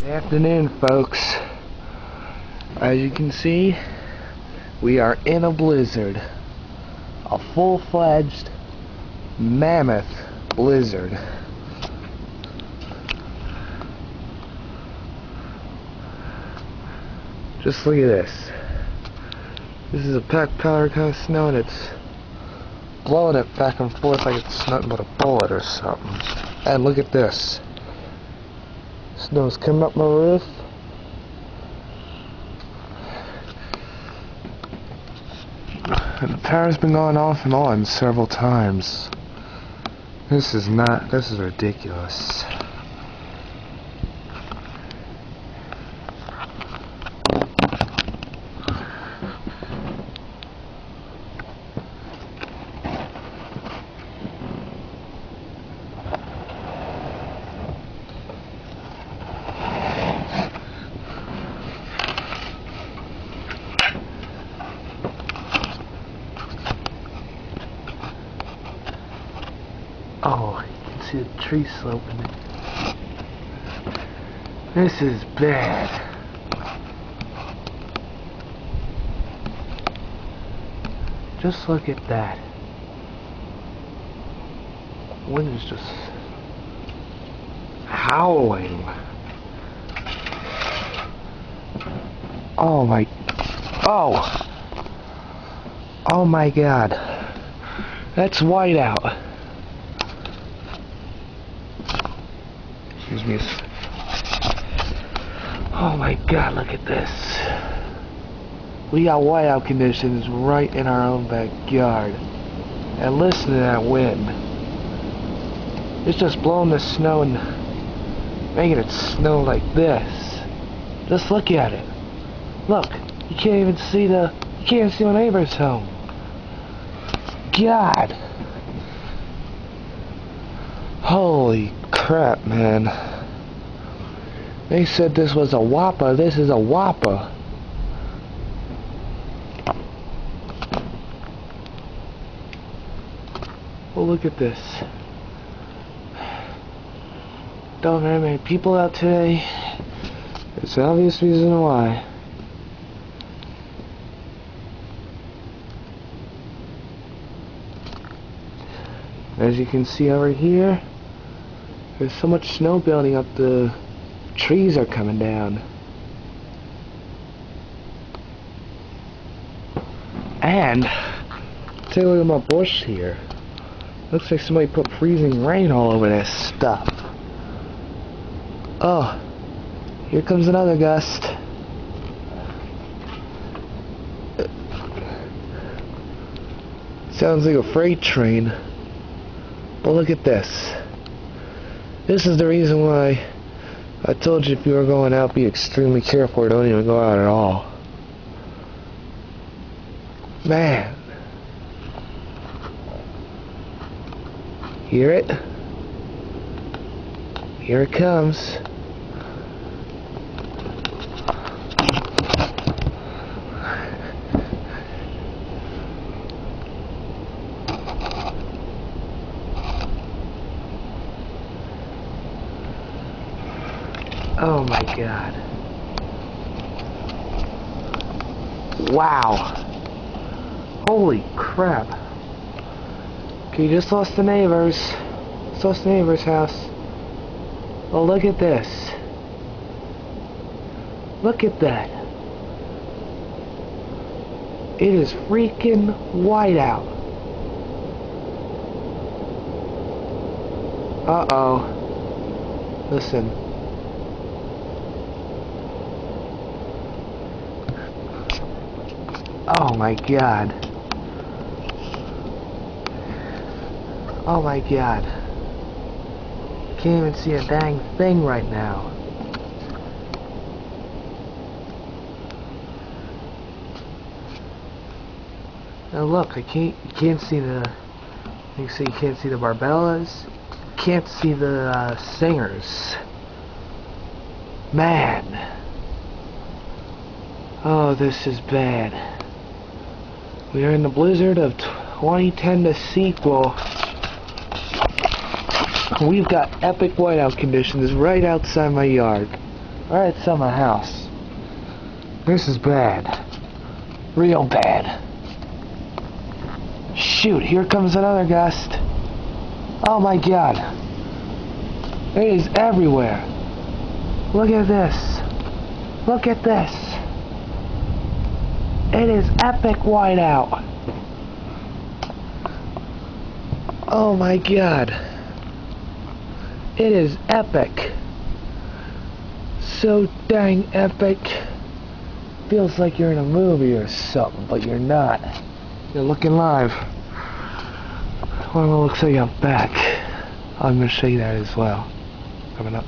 Good afternoon, folks. As you can see, we are in a blizzard. A full-fledged mammoth blizzard. Just look at this. This is a packed powder kind of snow, and it's blowing it back and forth like it's nothing but a bullet or something. And look at this. Snow's coming up my roof. And the power's been going off and on several times. This is ridiculous. Oh, you can see the tree sloping it. This is bad. Just look at that. Wind is just howling. Oh my God. That's whiteout. Excuse me. Oh my God, look at this. We got whiteout conditions right in our own backyard. And listen to that wind. It's just blowing the snow and making it snow like this. Just look at it. Look, you can't even see my neighbor's home. God. Holy crap, man. They said this was a whopper. This is a whopper. Well, look at this. Don't very many people out today. It's an obvious reason why. As you can see over here, there's so much snow building up, the trees are coming down. And take a look at my bush here. Looks like somebody put freezing rain all over this stuff. Oh, here comes another gust. Sounds like a freight train. But look at this. This is the reason why I told you if you were going out, be extremely careful or don't even go out at all. Man. Hear it? Here it comes. Oh my God. Wow. Holy crap. Okay, just lost the neighbors. Just lost the neighbor's house. Well, look at this. Look at that. It is freaking whiteout. Uh-oh. Listen. Oh my God. Oh my God. Can't even see a dang thing right now. Now look, you can't see the, you can't see the barbellas. You can't see the singers. Man. Oh, this is bad. We are in the blizzard of 2010 the sequel. We've got epic whiteout conditions right outside my yard. right at my house. This is bad. Real bad. Shoot, here comes another gust. Oh my god. It is everywhere. Look at this. Look at this. It is epic whiteout. Oh my god. It is epic. So dang epic. Feels like you're in a movie or something, but you're not. You're looking live. Well, it looks like I'm back. I'm going to show you that as well. Coming up.